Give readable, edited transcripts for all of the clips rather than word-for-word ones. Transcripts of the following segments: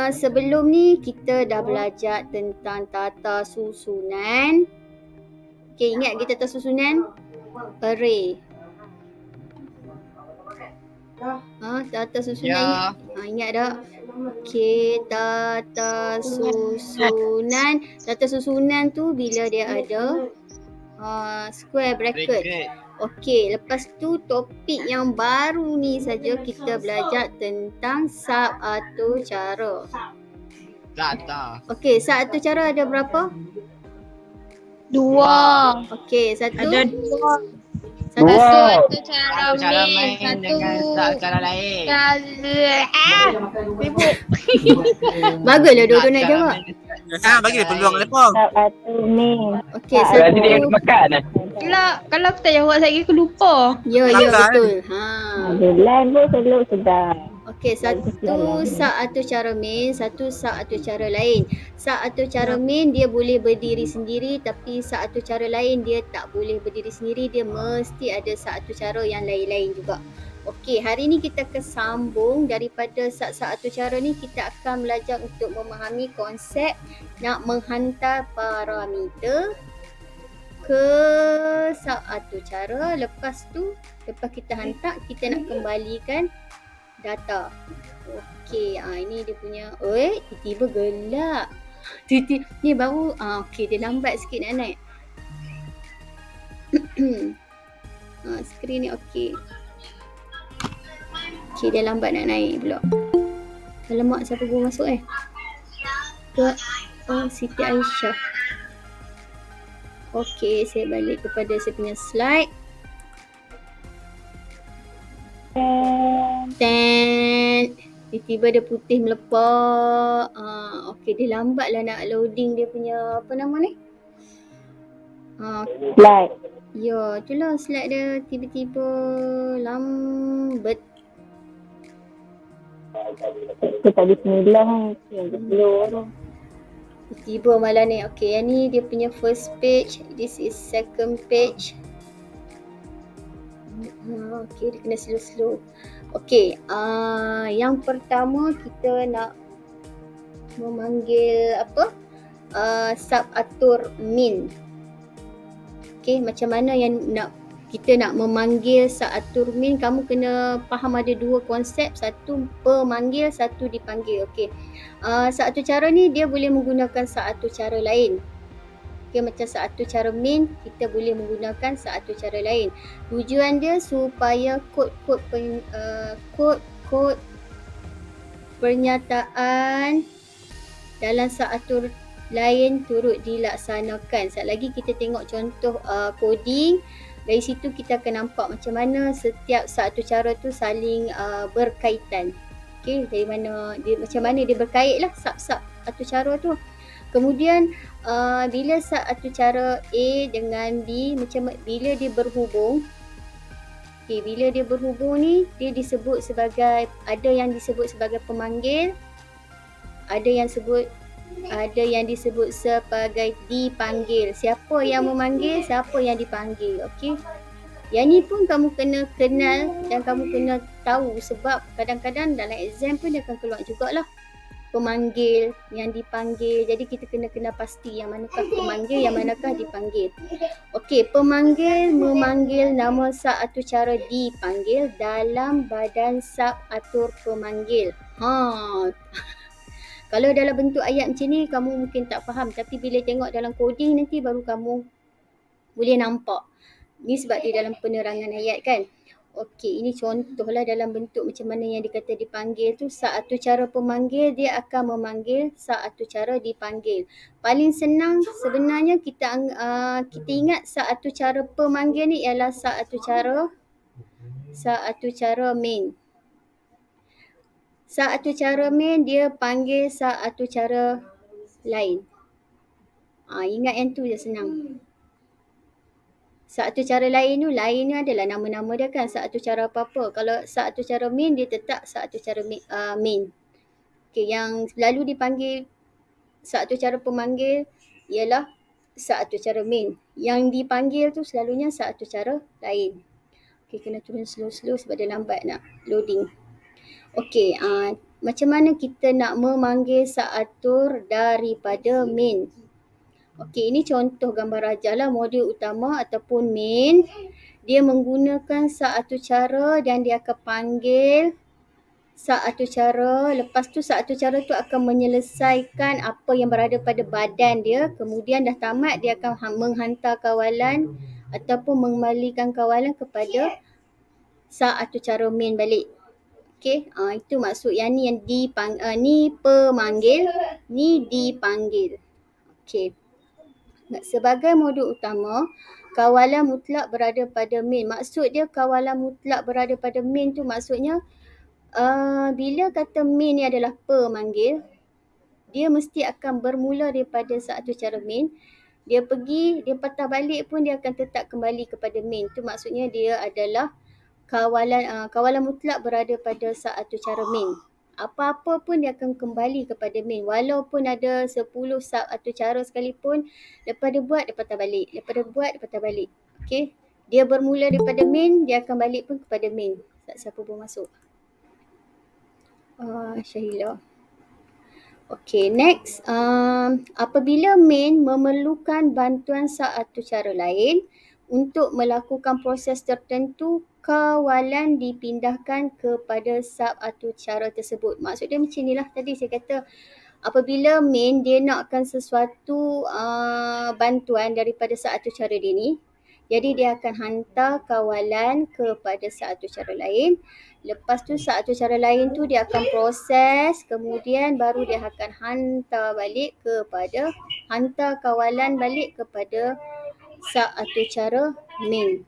sebelum ni kita dah belajar tentang tata susunan. Okay, ingat kita tata susunan? Array. Tata susunan ingat tak? Okay, tata susunan. Tata susunan tu bila dia ada square bracket. Okey, lepas tu topik yang baru ni saja kita belajar tentang satu cara. Okey, satu cara ada berapa? 2. Okey, satu. Ada 2. Satu cara main dengan cara lain. Sibuk. Baguslah dua-dua nak jawab. Bagi dia peluang lepong. Satu main. Okey, Berarti dia satu. makan. Kalau aku tak jawab lagi aku lupa. Ya, betul. Bulan pun selalu sedap. Okey, satu cara main, satu cara lain. Satu cara main dia boleh berdiri sendiri, tapi satu cara lain dia tak boleh berdiri sendiri, dia mesti ada satu cara yang lain-lain juga. Okey, hari ni kita akan sambung daripada satu cara ni, kita akan belajar untuk memahami konsep nak menghantar parameter ke satu cara. Lepas tu, lepas kita hantar, kita nak kembalikan data. Okey, ini dia punya. Tiba-tiba gelap. Ni baru okey, dia lambat sikit nak naik. Skrin ni okey. Okey, dia lambat nak naik pula. Alamak, siapa gua masuk ke Siti Aisyah. Okey, saya balik kepada saya punya slide. Tiba-tiba dia putih melepak. Okey, dia lambat lah nak loading dia punya apa nama ni? Slide. Ya, itulah slide dia tiba-tiba lambat. Kita bismillah. Tiba malah ni. Okey, yang ni dia punya first page. This is second page. Okey, dia kena slow-slow. Okey, yang pertama kita nak memanggil subatur min. Okey, macam mana yang kita nak memanggil subatur min, kamu kena faham ada dua konsep, satu pemanggil, satu dipanggil. Okey. Satu cara ni dia boleh menggunakan satu cara lain. Okay, macam satu cara main, kita boleh menggunakan satu cara lain. Tujuan dia supaya kod-kod pernyataan dalam satu lain turut dilaksanakan. Sekali lagi kita tengok contoh coding. Dari situ kita akan nampak macam mana setiap satu cara tu saling berkaitan. Okey, dari mana dia, macam mana dia berkait lah sub-sub satu cara tu. Kemudian bila satu cara A dengan B, macam bila dia berhubung. Okey, bila dia berhubung ni dia disebut sebagai, ada yang disebut sebagai pemanggil, ada yang disebut sebagai dipanggil. Siapa yang memanggil, siapa yang dipanggil. Okey. Yang ni pun kamu kena kenal dan kamu kena tahu, sebab kadang-kadang dalam exam pun dia akan keluar jugalah pemanggil, yang dipanggil. Jadi kita kena pasti yang manakah pemanggil, yang manakah dipanggil. Okey, pemanggil memanggil nama satu cara dipanggil dalam badan subatur pemanggil. Kalau dalam bentuk ayat macam ni kamu mungkin tak faham, tapi bila tengok dalam coding nanti baru kamu boleh nampak. Ni sebab dia dalam penerangan ayat kan. Okey, ini contohlah dalam bentuk macam mana yang dikata dipanggil tu. Satu cara pemanggil dia akan memanggil satu cara dipanggil. Paling senang sebenarnya kita ingat satu cara pemanggil ni ialah satu cara main. Satu cara main dia panggil satu cara lain. Ingat yang tu je senang. Satu cara lain ni adalah nama-nama dia kan, satu cara apa-apa. Kalau satu cara main dia tetap satu cara main. Okey, yang selalu dipanggil satu cara pemanggil ialah satu cara main. Yang dipanggil tu selalunya satu cara lain. Okey, kena turun slow-slow sebab dia lambat nak loading. Okey, macam mana kita nak memanggil saatur daripada main. Okey, ini contoh gambar rajah lah, modul utama ataupun main. Dia menggunakan satu cara dan dia akan panggil satu cara. Lepas tu satu cara tu akan menyelesaikan apa yang berada pada badan dia. Kemudian dah tamat, dia akan menghantar kawalan ataupun mengembalikan kawalan kepada satu cara main balik. Okey, itu maksud yang ni ni pemanggil, ni dipanggil. Okey. Sebagai modul utama, kawalan mutlak berada pada main. Maksud dia kawalan mutlak berada pada main tu maksudnya bila kata main ni adalah pemanggil, dia mesti akan bermula daripada satu cara main. Dia pergi, dia patah balik pun dia akan tetap kembali kepada main. Tu maksudnya dia adalah kawalan mutlak berada pada satu cara main. Apa-apa pun dia akan kembali kepada main. Walaupun ada 10 satu cara sekalipun, lepas dia buat, dia patah balik. Lepas dia buat, dia patah balik. Okay. Dia bermula daripada main, dia akan balik pun kepada main. Siapa pun masuk. Syahila. Okay, next. Apabila main memerlukan bantuan satu cara lain untuk melakukan proses tertentu, kawalan dipindahkan kepada satu cara tersebut. Maksud dia macam inilah tadi saya kata, apabila main dia nakkan sesuatu bantuan daripada satu cara dia ni, jadi dia akan hantar kawalan kepada satu cara lain. Lepas tu satu cara lain tu dia akan proses, kemudian baru dia akan hantar kawalan balik kepada satu cara main.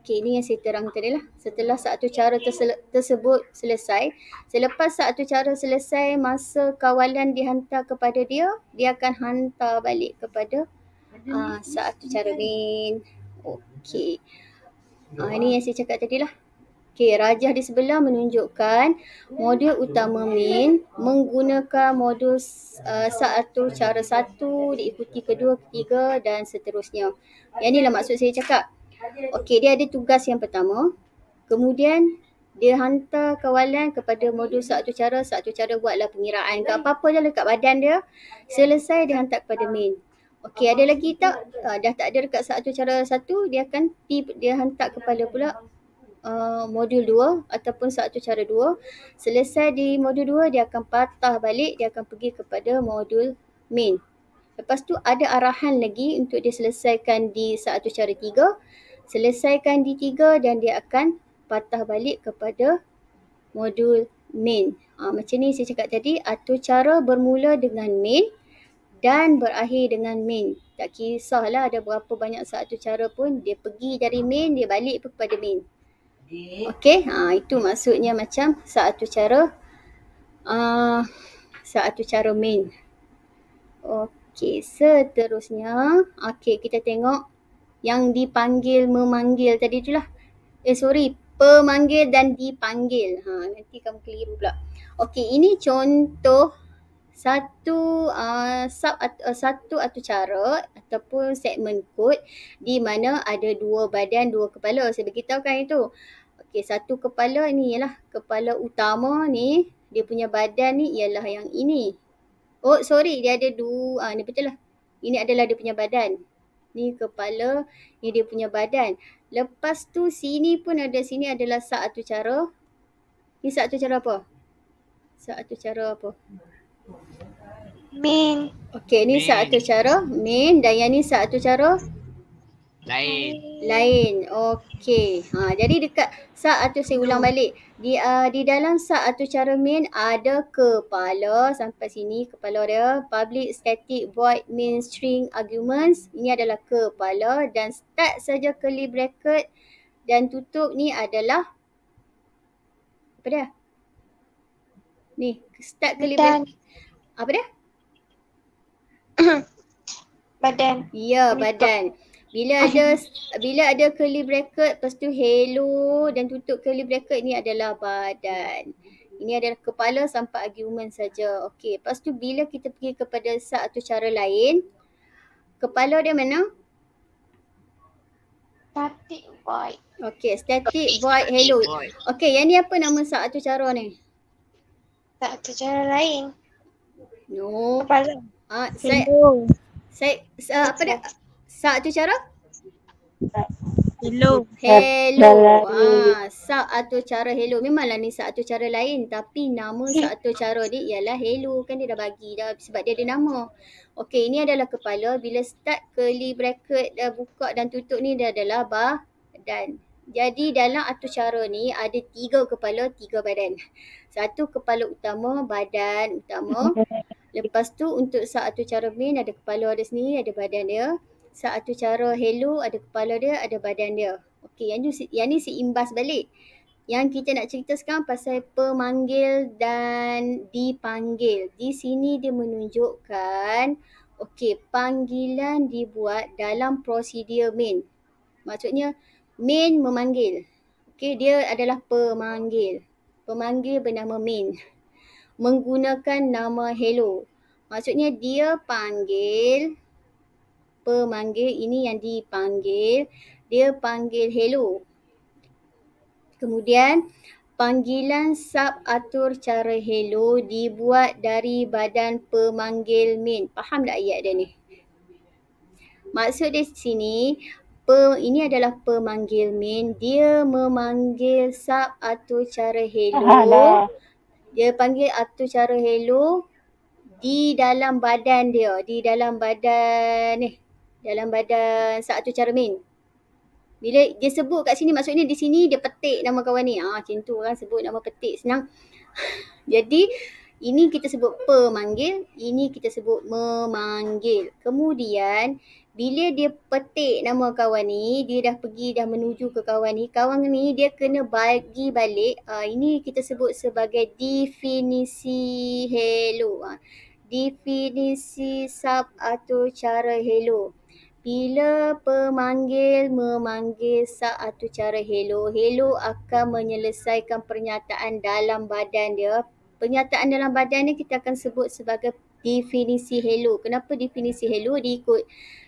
Okey, ini yang saya terang tadi lah. Setelah satu cara tersebut selesai, selepas satu cara selesai, masa kawalan dihantar kepada dia, dia akan hantar balik kepada satu cara main. Okey. Ini yang saya cakap tadi lah. Okey, rajah di sebelah menunjukkan modul utama main menggunakan modul satu cara satu, diikuti kedua, ketiga dan seterusnya. Yang inilah maksud saya cakap. Okey, dia ada tugas yang pertama. Kemudian dia hantar kawalan kepada modul satu cara buatlah pengiraan ke apa-apa je dekat badan dia. Selesai dia hantar kepada main. Okey, ada lagi tak? Dah tak ada dekat satu cara satu, dia akan dia hantar kepada pula modul 2 ataupun satu cara 2. Selesai di modul 2, dia akan patah balik, dia akan pergi kepada modul main. Lepas tu ada arahan lagi untuk dia selesaikan di satu cara 3. Selesaikan di 3 dan dia akan patah balik kepada modul main. Macam ni saya cakap tadi, atur cara bermula dengan main dan berakhir dengan main. Tak kisahlah ada berapa banyak satu cara pun, dia pergi dari main, dia balik pun kepada main. Okey, itu maksudnya macam satu cara main. Okey, seterusnya, okey kita tengok yang dipanggil memanggil tadi tu lah. Pemanggil dan dipanggil. Nanti kamu keliru pula. Okey, ini contoh satu cara ataupun segmen kod di mana ada dua badan, dua kepala. Saya beritahukan itu. Okey, satu kepala ni ialah kepala utama ni, dia punya badan ni ialah yang ini. Dia ada dua. Ni betul lah. Ini adalah dia punya badan. Ni kepala, ni dia punya badan. Lepas tu sini pun ada, sini adalah satu cara. Ni satu cara apa? Satu cara apa? Main. Okey, ni satu cara main dan yang ni satu cara lain. Okey. Jadi dekat saya ulang balik. Di dalam satu cara main ada kepala sampai sini, kepala dia. Public static void main string arguments. Ini adalah kepala dan start saja curly bracket dan tutup ni adalah apa dia? Ni, start curly bracket. Apa dia? Badan. Ya, badan. Bila ada curly bracket, lepas tu hello dan tutup curly bracket, ni adalah badan. Ini adalah kepala sampai argument saja. Okey, lepas tu bila kita pergi kepada satu cara lain, kepala dia mana? Static void. Okey, static void hello. Okey, yang ni apa nama satu cara ni? Tak ada cara lain. No. Apa lah? Saya apa dia? Satu cara? Hello. Hello. Satu cara hello. Memanglah ni satu cara lain tapi nama satu cara dia ialah hello. Kan dia dah bagi dah sebab dia ada nama. Okey, ini adalah kepala. Bila start curly bracket dah buka dan tutup ni dia adalah badan. Jadi dalam atur cara ni ada 3 kepala, 3 badan. Satu kepala utama, badan utama. Lepas tu untuk satu cara main ada kepala dia sendiri, ada badan dia. Satu cara hello ada kepala dia, ada badan dia. Okey, yang ni seimbas balik. Yang kita nak cerita sekarang pasal pemanggil dan dipanggil. Di sini dia menunjukkan okey, panggilan dibuat dalam prosedur main. Maksudnya main memanggil. Okey, dia adalah pemanggil. Pemanggil bernama main. Menggunakan nama hello. Maksudnya dia panggil pemanggil, ini yang dipanggil, dia panggil hello. Kemudian panggilan sub atur cara hello dibuat dari badan pemanggil main. Faham tak ayat dia ni? Maksud di sini ini adalah pemanggil main, dia memanggil sub atur cara hello. Dia panggil atur cara hello di dalam badan dia, di dalam badan satu cara main. Bila dia sebut kat sini, maksudnya di sini dia petik nama kawan ni. Macam tu kan, sebut nama petik senang. Jadi ini kita sebut pemanggil, ini kita sebut memanggil. Kemudian bila dia petik nama kawan ni, dia dah pergi dah menuju ke kawan ni dia kena bagi balik. Ini kita sebut sebagai definisi hello. Definisi sub atur cara hello. Bila pemanggil memanggil satu cara hello, hello akan menyelesaikan pernyataan dalam badan dia. Pernyataan dalam badan ni kita akan sebut sebagai definisi hello. Kenapa definisi hello? Diikut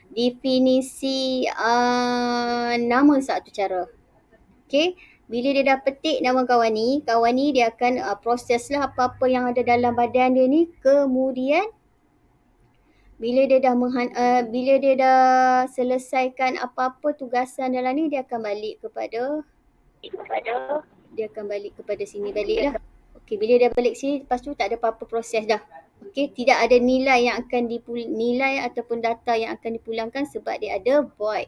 definisi nama satu cara. Okey, bila dia dah petik nama kawan ni dia akan proses lah apa-apa yang ada dalam badan dia ni. Kemudian bila dia dah selesaikan apa-apa tugasan dalam ni, dia akan balik kepada sini balik lah. Okey, bila dia balik sini, lepas tu tak ada apa-apa proses dah. Okey, tidak ada nilai yang akan nilai ataupun data yang akan dipulangkan sebab dia ada void.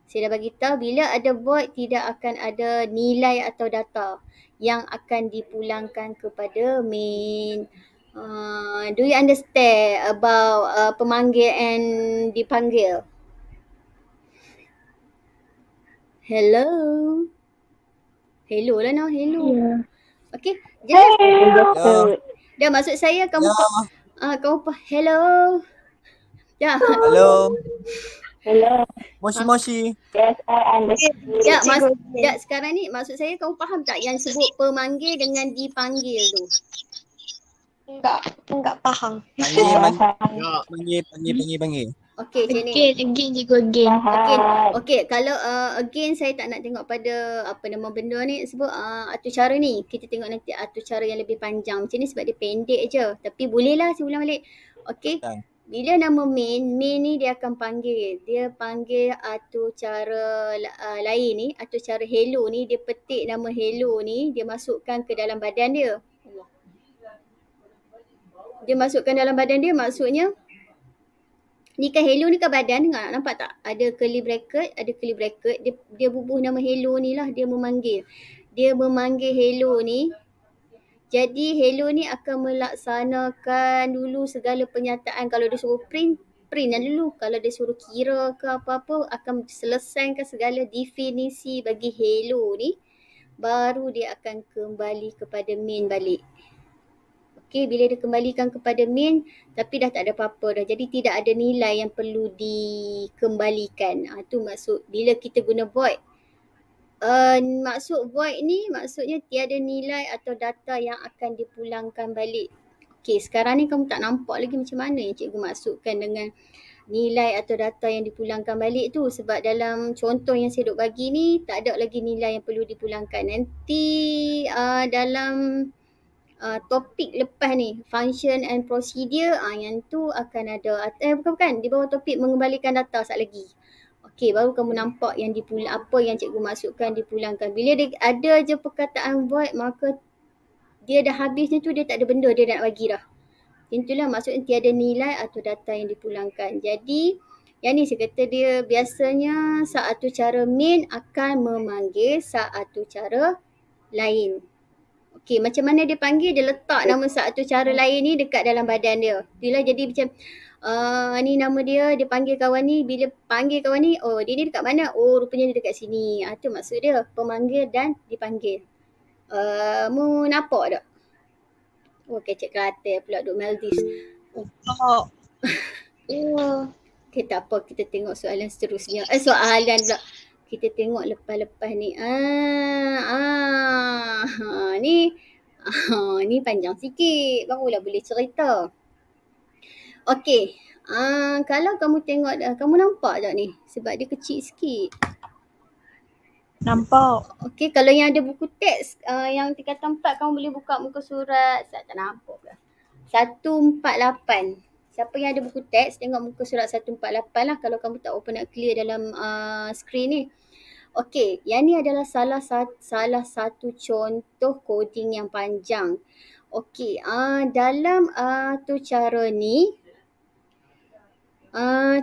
Saya dah bagi tahu bila ada void tidak akan ada nilai atau data yang akan dipulangkan kepada main. Do you understand about pemanggil and dipanggil? Hello. Hello lah no, hello. Yeah. Okey, jelas? Hello. Dah maksud saya kamu hello. Dah. Hello. Hello. Moshi. Yes, I understand. Sekarang ni maksud saya kamu faham tak yang sebut pemanggil dengan dipanggil tu? Enggak paham. Panggil. Okey, macam ni. Again cikgu again. Okey, kalau again saya tak nak tengok pada apa nama benda ni sebut atur cara ni. Kita tengok nanti atur cara yang lebih panjang. Macam ni sebab dia pendek je. Tapi bolehlah saya ulang balik. Okey. Bila nama main ni dia akan panggil. Dia panggil atur cara lain ni, atur cara hello ni, dia petik nama hello ni, dia masukkan ke dalam badan dia. Dia masukkan dalam badan dia, maksudnya ni kan hello ni kan badan, nampak tak? Ada curly bracket, dia bubuh nama hello ni lah, dia memanggil hello ni. Jadi hello ni akan melaksanakan dulu segala pernyataan. Kalau dia suruh print lah dulu. Kalau dia suruh kira ke apa-apa, akan selesaikan segala definisi bagi hello ni. Baru dia akan kembali kepada main balik. Okey, bila dia kembalikan kepada main, tapi dah tak ada apa-apa dah. Jadi tidak ada nilai yang perlu dikembalikan. Itu maksud bila kita guna void. Maksud void ni maksudnya tiada nilai atau data yang akan dipulangkan balik. Okey, sekarang ni kamu tak nampak lagi macam mana yang cikgu maksudkan dengan nilai atau data yang dipulangkan balik tu. Sebab dalam contoh yang saya duk bagi ni, tak ada lagi nilai yang perlu dipulangkan. Nanti dalam topik lepas ni, function and procedure, yang tu akan ada, bukan, di bawah topik mengembalikan data sat lagi. Okey, baru kamu nampak yang apa yang cikgu masukkan dipulangkan. Bila dia ada je perkataan void, maka dia dah habis tu, dia tak ada benda dia nak bagi dah. Itulah maksudnya tiada nilai atau data yang dipulangkan. Jadi, yang ni saya kata dia biasanya satu cara main akan memanggil satu cara lain. Okey, macam mana dia panggil? Dia letak nama satu cara lain ni dekat dalam badan dia. Bila jadi macam ni nama dia panggil kawan ni. Bila panggil kawan ni, oh dia ni dekat mana? Oh rupanya dia dekat sini. Tu maksud dia, pemanggil dan dipanggil. Mu nampak tak? Oh kecek Kelantan pula duk Maldives. Oh. Okay, tak apa, kita tengok soalan seterusnya. Soalan pula. Kita tengok lepas-lepas ni. Ni panjang sikit. Barulah boleh cerita. Okey. Kalau kamu tengok, kamu nampak tak ni? Sebab dia kecil sikit. Nampak. Okey, kalau yang ada buku teks, yang tingkatan 4, kamu boleh buka muka surat. Saya tak nampak pula. 148. Siapa yang ada buku teks, tengok muka surat 148 lah kalau kamu tak open nak clear dalam skrin ni. Okey, yang ni adalah salah satu contoh coding yang panjang. Okey, dalam tu cara ni,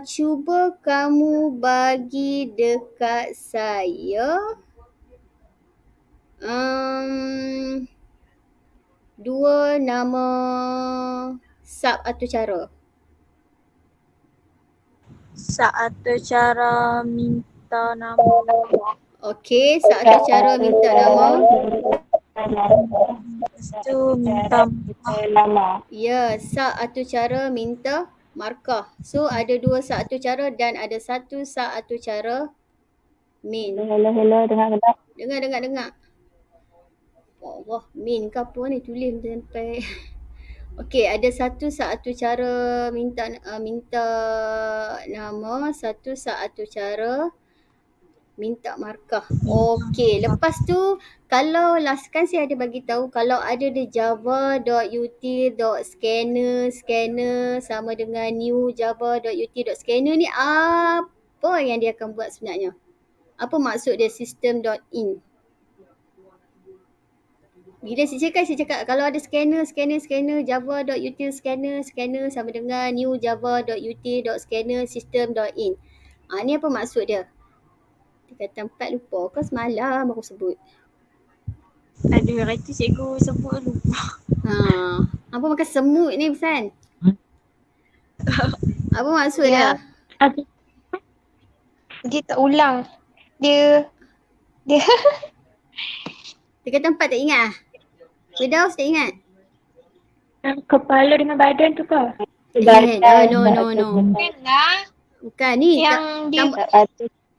cuba kamu bagi dekat saya dua nama sub atau cara. Satu cara minta nama. Okey, satu cara minta nama. Itu minta Lama. Ya, satu cara minta markah. So ada dua satu cara dan ada satu cara min. Hello, Dengar. Allah, min ke apa ni? Tulis sampai. Okey, ada satu cara minta nama, satu cara minta markah. Okey, lepas tu kalau last kan saya ada bagi tahu kalau ada di java.util.scanner sama dengan new java.util.scanner ni apa yang dia akan buat sebenarnya? Apa maksud dia system.in? Bila saya cakap kalau ada scanner java.util scanner sama dengan new java.util.scanner system.in. Ni apa maksud dia? Tingkatan 4 lupa ke semalam aku sebut. Aduh, itu cikgu sebut lupa. Apa makan semut ni Pesan? Apa maksud dia? Dia tak ulang. Dia Tingkatan 4 tak ingat ah? Firdaus tak ingat? kepala dengan badan tu ke? No. Bukanlah. Bukan ni. Yang dia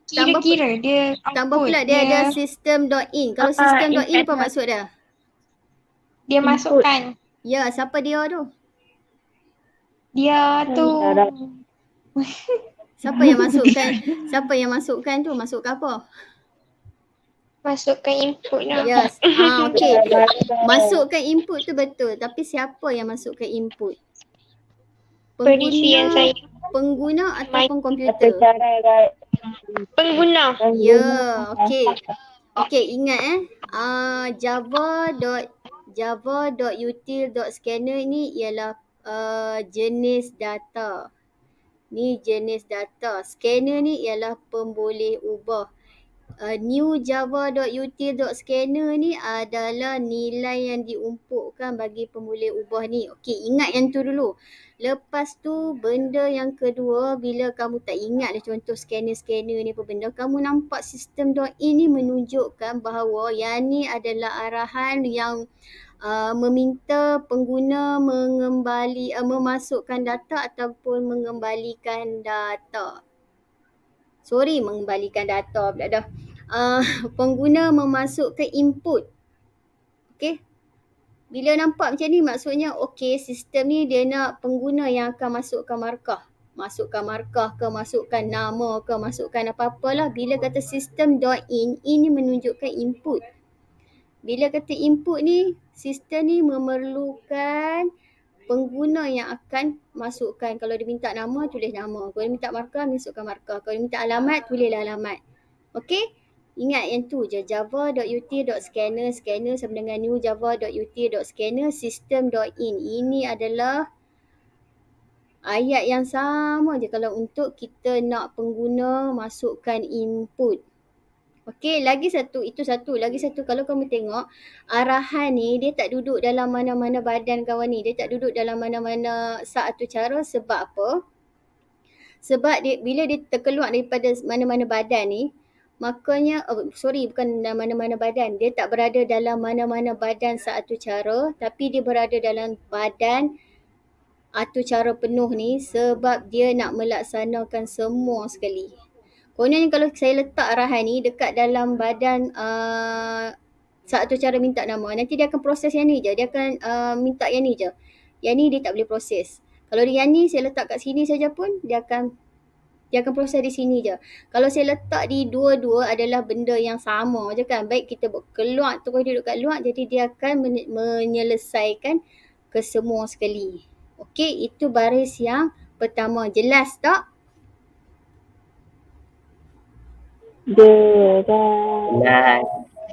kira-kira dia tambah pula dia ada system.in. Kalau system.in apa maksud dia? Dia masukkan. Ya, siapa dia tu? Dia tu Siapa yang masukkan tu? Masukkan apa? masukkan input lah. Yes. Okey. Masukkan input tu betul. Tapi siapa yang masukkan input? Pengguna ataupun komputer? Pengguna. Ya, okey. Okey, ingat java.util.scanner ni ialah jenis data. Ni jenis data. Scanner ni ialah pemboleh ubah. New java.util.scanner ni adalah nilai yang diumpukkan bagi pemboleh ubah ni. Okey, ingat yang tu dulu. Lepas tu benda yang kedua, bila kamu tak ingat contoh scanner ni apa benda, kamu nampak system.in ni menunjukkan bahawa yang ni adalah arahan yang meminta pengguna memasukkan data ataupun mengembalikan data. Mengembalikan data pula dah. Pengguna memasukkan input. Okey. Bila nampak macam ni maksudnya okey, sistem ni dia nak pengguna yang akan masukkan markah. Masukkan markah ke, masukkan nama ke, masukkan apa-apalah. Bila kata system.in, ini menunjukkan input. Bila kata input ni, sistem ni memerlukan pengguna yang akan masukkan. Kalau dia minta nama, tulis nama. Kalau dia minta markah, masukkan markah. Kalau dia minta alamat, tulislah alamat. Okey? Ingat yang tu je, java.ut.scanner, scanner sama dengan new java.ut.scanner, system.in. Ini adalah ayat yang sama je kalau untuk kita nak pengguna masukkan input. Okey, lagi satu, itu satu. Lagi satu, kalau kamu tengok, arahan ni dia tak duduk dalam mana-mana badan kawan ni. Dia tak duduk dalam mana-mana satu cara. Sebab apa? Sebab bila dia terkeluar daripada mana-mana badan ni, makanya, bukan dalam mana-mana badan. Dia tak berada dalam mana-mana badan satu cara, tapi dia berada dalam badan atau cara penuh ni sebab dia nak melaksanakan semua sekali. Kononnya kalau saya letak arahan ni dekat dalam badan satu cara minta nama, nanti dia akan proses yang ni je. Dia akan minta yang ni je. Yang ni dia tak boleh proses. Kalau yang ni saya letak kat sini saja pun dia akan proses di sini je. Kalau saya letak di dua-dua adalah benda yang sama je kan. Baik kita keluar terus duduk kat luar, jadi dia akan menyelesaikan kesemua sekali. Okey, itu baris yang pertama. Jelas tak? Dah.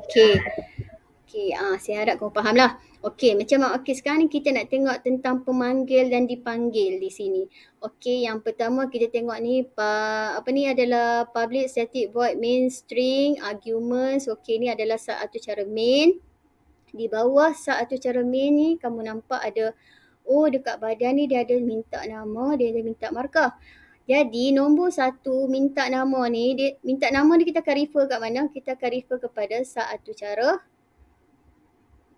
Okey. Saya harap kau faham lah. Okey, sekarang ni kita nak tengok tentang pemanggil dan dipanggil di sini. Okey, yang pertama kita tengok ni adalah public static void main string arguments. Okey, ni adalah satu cara main. Di bawah satu cara main ni kamu nampak ada dekat badan ni dia ada minta nama, dia ada minta markah. Jadi nombor 1 minta nama ni, minta nama ni kita akan refer kat mana? Kita akan refer kepada satu cara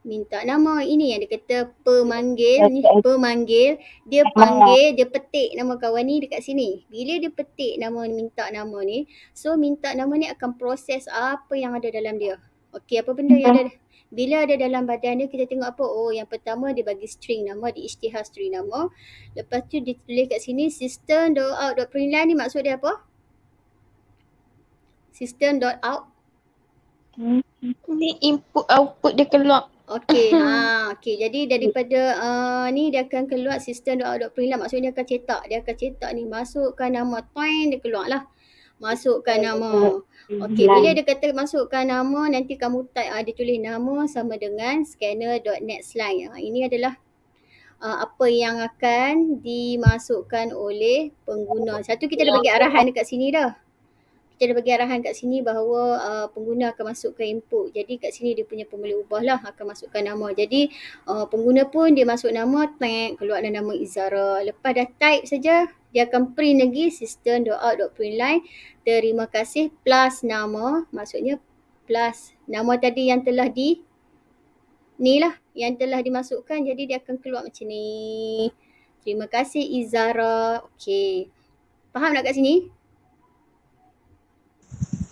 minta nama. Ini yang dia kata pemanggil ni, pemanggil. Dia panggil, dia petik nama kawan ni dekat sini. Bila dia petik nama ni, minta nama ni, so minta nama ni akan proses apa yang ada dalam dia. Okey, apa benda yang ada? Bila ada dalam badan dia, kita tengok apa? Yang pertama dia bagi string nama, di isytihar string nama. Lepas tu dia tulis kat sini system.out.println ni maksud dia apa? System.out. Ni input output dia keluar. Okey, jadi daripada ni dia akan keluar system.out.println, maksudnya dia akan cetak ni, masukkan nama, dia keluar lah. Masukkan nama. Okey, bila dia kata masukkan nama, nanti kamu type, dia tulis nama sama dengan scanner.nextLine. Ini adalah apa yang akan dimasukkan oleh pengguna. Satu, kita dah bagi arahan dekat sini dah. Kita dah bagi arahan kat sini bahawa pengguna akan masukkan input. Jadi kat sini dia punya boleh ubah lah, akan masukkan nama. Jadi pengguna pun dia masuk nama, keluarlah nama Izara. Lepas dah type saja, dia akan print lagi system.out.println. Terima kasih plus nama, maksudnya plus nama tadi yang telah yang telah dimasukkan. Jadi dia akan keluar macam ni. Terima kasih Izara. Okey. Faham tak kat sini?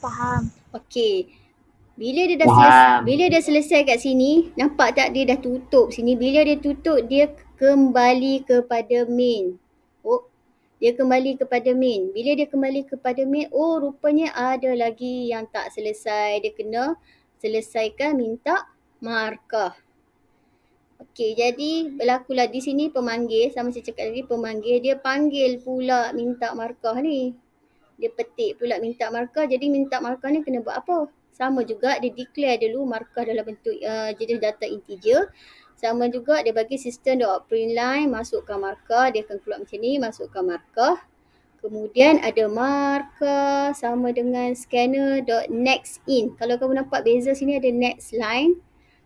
Faham. Okey. Bila dia selesai kat sini, nampak tak dia dah tutup sini. Bila dia tutup, dia kembali kepada main. Dia kembali kepada main. Bila dia kembali kepada main, rupanya ada lagi yang tak selesai. Dia kena selesaikan minta markah. Okey, jadi berlakulah di sini pemanggil, sama saya cakap tadi, pemanggil dia panggil pula minta markah ni. Dia petik pula minta markah. Jadi minta markah ni kena buat apa? Sama juga, dia declare dulu markah dalam bentuk jenis data integer. Sama juga dia bagi system.out.println, masukkan markah, dia akan keluar macam ni, masukkan markah. Kemudian ada markah sama dengan scanner.nextIn. Kalau kamu nampak beza sini ada nextLine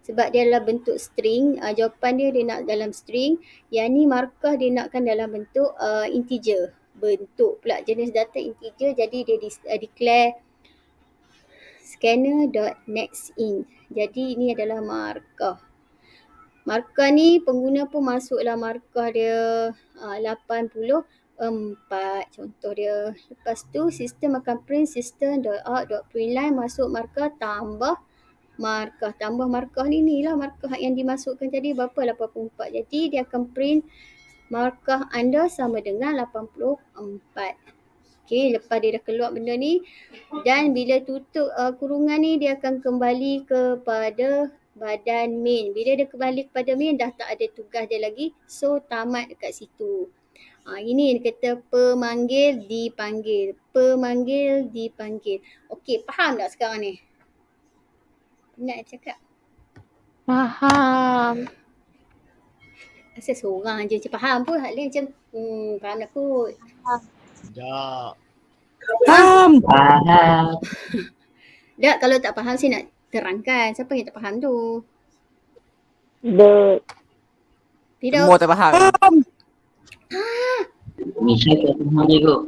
sebab dia adalah bentuk string. Jawapan dia nak dalam string. Yang ni markah dia nakkan dalam bentuk integer. Bentuk pula jenis data integer, jadi dia declare scanner.nextIn. Jadi ini adalah markah. Markah ni pengguna pun masuklah markah dia 84 contoh dia. Lepas tu sistem akan print system.out.println, masuk markah tambah markah. Tambah markah ni lah markah yang dimasukkan tadi berapa? 84. Jadi dia akan print markah anda sama dengan 84. Okey, lepas dia dah keluar benda ni dan bila tutup kurungan ni, dia akan kembali kepada badan main. Bila dia kembali kepada main dah tak ada tugas dia lagi. So tamat dekat situ. Ini dia kata pemanggil dipanggil. Pemanggil dipanggil. Okey, faham tak sekarang ni? Penat cakap. Faham. Rasa seorang je macam faham pun. Hal lain macam faham dah kot. Tak. Faham. Tak, kalau tak faham saya nak terangkan. Siapa yang tak faham tu? The Tidak. Semua tak faham. Misha tak faham dia kot.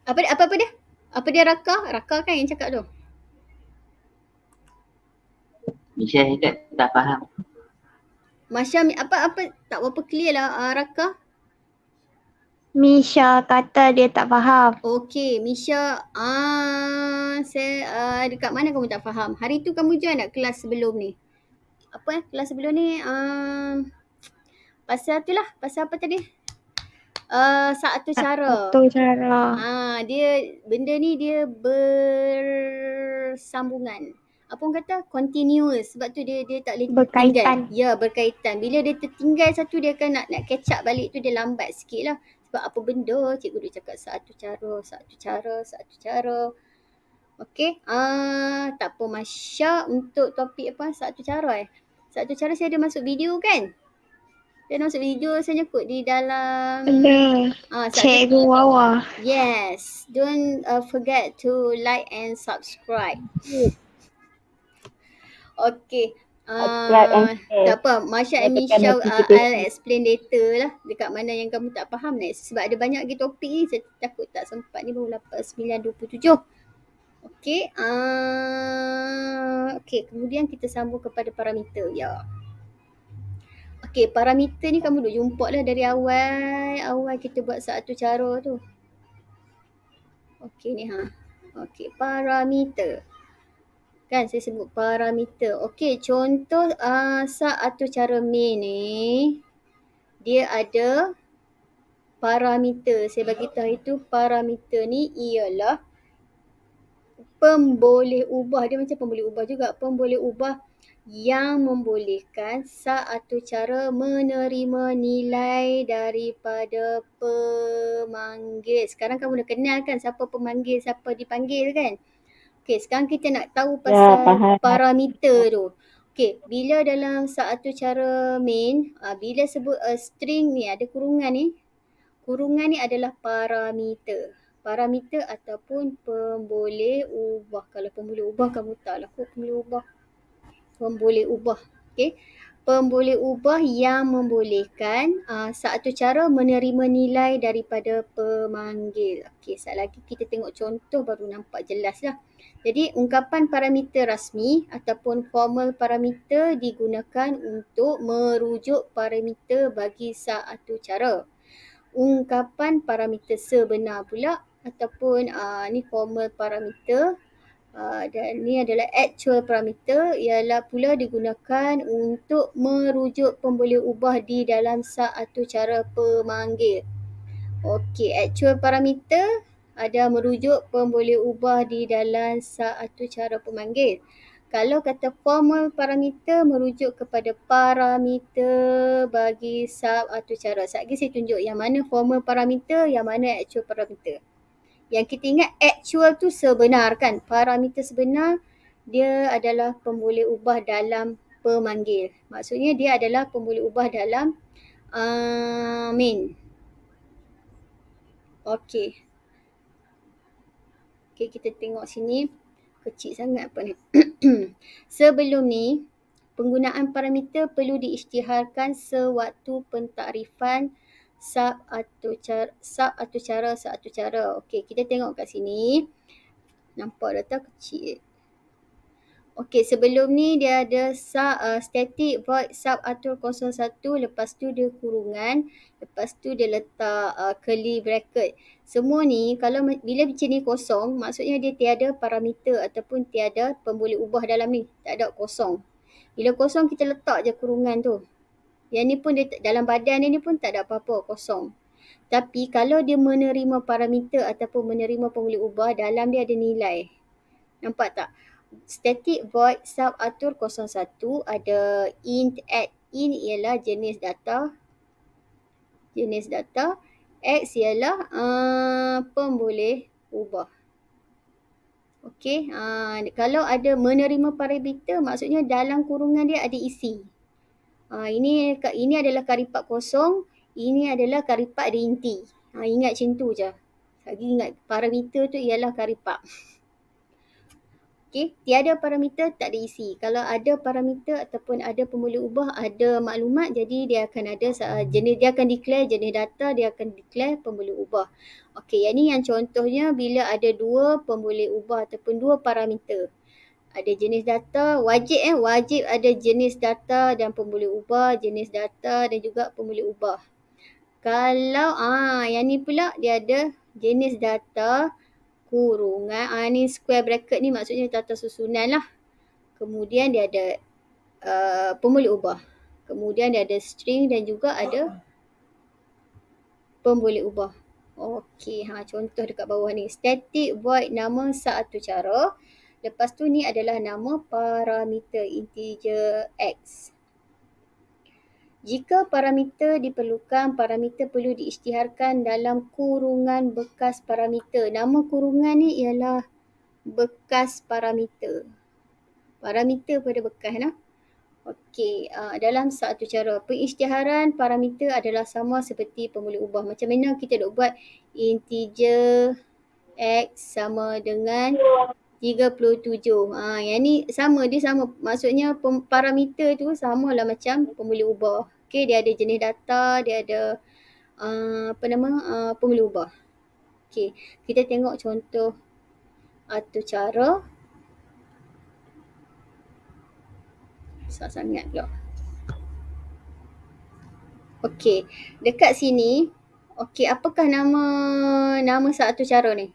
Apa dia? Apa dia Raka? Raka kan yang cakap tu. Misha cakap tak faham. Masya apa tak berapa clear lah Raka. Misha kata dia tak faham. Okey, Misha, saya dekat mana kamu tak faham? Hari tu kamu join tak kelas sebelum ni? Apa kelas sebelum ni? Pasal tu lah, pasal apa tadi? Satu cara. Satu cara. Benda ni dia bersambungan. Apa orang kata? Continuous. Sebab tu dia tak boleh Berkaitan. tertinggal. Ya, berkaitan. Bila dia tertinggal satu, dia akan nak catch up balik tu dia lambat sikit lah. Sebab apa benda cikgu dia cakap satu cara. Okey. Tak apa Masya untuk topik apa? Satu cara Satu cara saya ada masuk video kan? Dia masuk video saya nyekut di dalam Cikgu Wawa. Yes. Don't forget to like and subscribe. Okay. subscribe and share. Tak apa. Masya and Tekan Misha notification. I'll explain later lah. Dekat mana yang kamu tak faham next. Sebab ada banyak lagi topik ni. Saya takut tak sempat ni. Baru 9:27. Okay. Okay. Kemudian kita sambung kepada parameter. Ya. Okay. Parameter ni kamu dah jumpa lah dari awal kita buat satu cara tu. Okay ni Okay. Parameter. Kan saya sebut parameter. Okey, contoh satu cara main ni dia ada parameter. Saya bagi tahu itu parameter ni ialah pemboleh ubah. Dia macam pemboleh ubah juga. Pemboleh ubah yang membolehkan satu cara menerima nilai daripada pemanggil. Sekarang kamu dah kenal kan siapa pemanggil, siapa dipanggil kan? Okay, sekarang kita nak tahu pasal parameter tu. Okay, bila dalam satu cara main, bila sebut string ni ada kurungan ni. Kurungan ni adalah parameter. Parameter ataupun pemboleh ubah. Kalau pemboleh ubah kamu taklah kot pemboleh ubah. Pemboleh ubah. Okay. Pemboleh ubah yang membolehkan satu cara menerima nilai daripada pemanggil. Okay, sekali lagi kita tengok contoh baru nampak jelas lah. Jadi ungkapan parameter rasmi ataupun formal parameter digunakan untuk merujuk parameter bagi satu cara. Ungkapan parameter sebenar pula ataupun ni formal parameter dan ni adalah actual parameter ialah pula digunakan untuk merujuk pemboleh ubah di dalam satu cara pemanggil. Okey, actual parameter ada merujuk pemboleh ubah di dalam satu cara pemanggil. Kalau kata formal parameter merujuk kepada parameter bagi satu cara. Sekejap saya tunjuk yang mana formal parameter, yang mana actual parameter. Yang kita ingat actual tu sebenar kan. Parameter sebenar dia adalah pemboleh ubah dalam pemanggil. Maksudnya dia adalah pemboleh ubah dalam main. Okey. Okey, kita tengok sini. Kecil sangat apa ni. Sebelum ni, penggunaan parameter perlu diisytiharkan sewaktu pentakrifan satu cara. Okey, kita tengok kat sini. Nampak data kecil. Okey, sebelum ni dia ada static void subatur 01, lepas tu dia kurungan, lepas tu dia letak curly bracket. Semua ni kalau bila macam ni kosong, maksudnya dia tiada parameter ataupun tiada pemboleh ubah dalam ni, tak ada kosong. Bila kosong kita letak je kurungan tu. Yang ni pun dia dalam badan ni pun tak ada apa-apa, kosong. Tapi kalau dia menerima parameter ataupun menerima pemboleh ubah, dalam dia ada nilai. Nampak tak? static void subatur 01 ada int add. Int ialah jenis data. X ialah pemboleh ubah. Okey, kalau ada menerima parameter maksudnya dalam kurungan dia ada isi. Ini adalah karipat kosong, ini adalah karipat ada inti. Ingat macam tu je. Lagi ingat parameter tu ialah karipat. Okey, tiada parameter tak ada isi. Kalau ada parameter ataupun ada pemboleh ubah, ada maklumat, jadi dia akan ada jenis, dia akan declare jenis data, dia akan declare pemboleh ubah. Okey, yang ni yang contohnya bila ada dua pemboleh ubah ataupun dua parameter. Ada jenis data, wajib ada jenis data dan pemboleh ubah, jenis data dan juga pemboleh ubah. Kalau yang ni pula dia ada jenis data kurungan, ni square bracket ni maksudnya tata susunan lah. Kemudian dia ada pemboleh ubah. Kemudian dia ada string dan juga ada pemboleh ubah. Okey, contoh dekat bawah ni. Static void nama satu cara. Lepas tu ni adalah nama parameter integer X. Jika parameter diperlukan, parameter perlu diisytiharkan dalam kurungan bekas parameter. Nama kurungan ni ialah bekas parameter. Parameter pada bekas lah. Okey, dalam satu cara. Pengisytiharan parameter adalah sama seperti pemboleh ubah. Macam mana kita nak buat integer X sama dengan 37. Yang ni sama, dia sama. Maksudnya parameter tu sama lah macam pemboleh ubah. Okey, dia ada jenis data, dia ada pemboleh ubah. Okey, kita tengok contoh atau cara. Susah sangat pula. Okey, dekat sini, okey, apakah nama satu cara ni?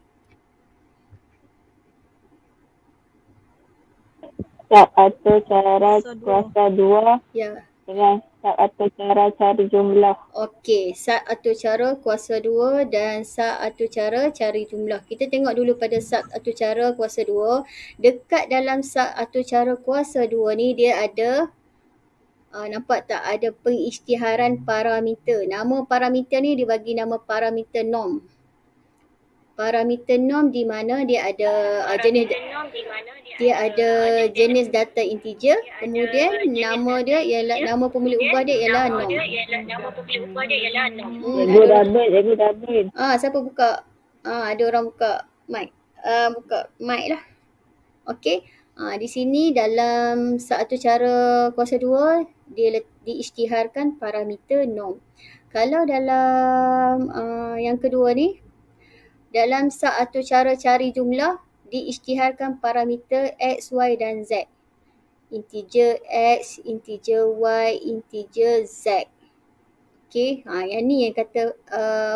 Atau cara kuasa 2 Ya. dengan atau cara cari jumlah. Okey, atau cara kuasa 2 dan atau cara cari jumlah. Kita tengok dulu pada atau cara kuasa 2. Dekat dalam atau cara kuasa 2 ni dia ada nampak tak ada pengisytiharan parameter. Nama parameter ni dia bagi nama parameter norm. Parameter norm di mana dia ada jenis data integer, kemudian nama dia ialah nama pemboleh ubah dia ialah norm. Jadi double. Siapa buka? Ada orang buka mic. Buka mic lah. Okey. Di sini dalam satu cara kuasa 2 dia diisytiharkan parameter norm. Kalau dalam yang kedua ni, dalam satu cara cari jumlah diisytiharkan parameter X, Y dan Z. Integer X, integer Y, integer Z. Okey, yang ni yang kata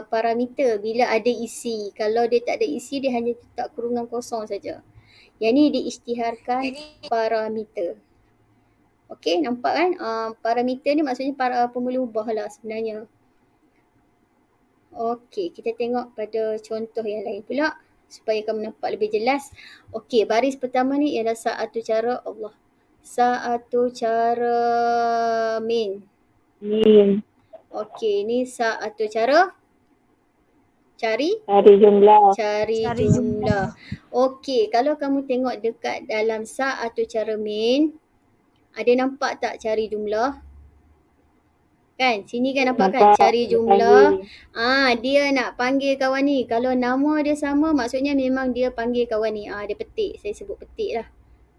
parameter bila ada isi. Kalau dia tak ada isi, dia hanya letak kurungan kosong saja. Yang ni diisytiharkan parameter. Okey, nampak kan? Parameter ni maksudnya pemboleh ubah lah sebenarnya. Okey, kita tengok pada contoh yang lain pula supaya kamu nampak lebih jelas. Okey, baris pertama ni ialah satu cara satu cara main. Okey, ni satu cara cari jumlah. Cari jumlah. Okey, kalau kamu tengok dekat dalam satu cara main, ada nampak tak cari jumlah? Kan? Sini kan nampak kan cari jumlah. Dia nak panggil kawan ni. Kalau nama dia sama maksudnya memang dia panggil kawan ni. Dia petik. Saya sebut petik lah.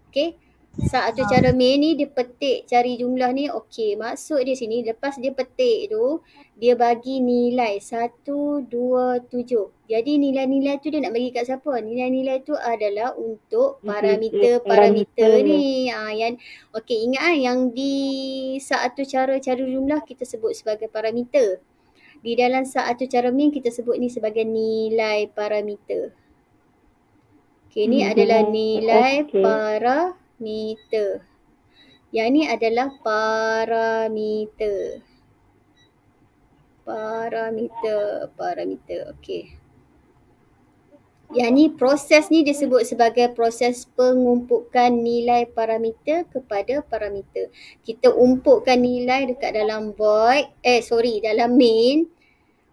Okey. Satu cara main ni dia petik cari jumlah ni. Okey. Maksud dia sini lepas dia petik tu dia bagi nilai 1, 2, 7. Jadi nilai-nilai tu dia nak bagi kat siapa? Nilai-nilai tu adalah untuk parameter ni. Okey, ingat yang di satu cara cari jumlah kita sebut sebagai parameter. Di dalam satu cara main kita sebut ni sebagai nilai parameter. Okey, ni adalah nilai parameter. Yang ni adalah parameter. Okey. Yang ni proses ni disebut sebagai proses pengumpukan nilai parameter kepada parameter. Kita umpukkan nilai dekat dalam void, dalam main.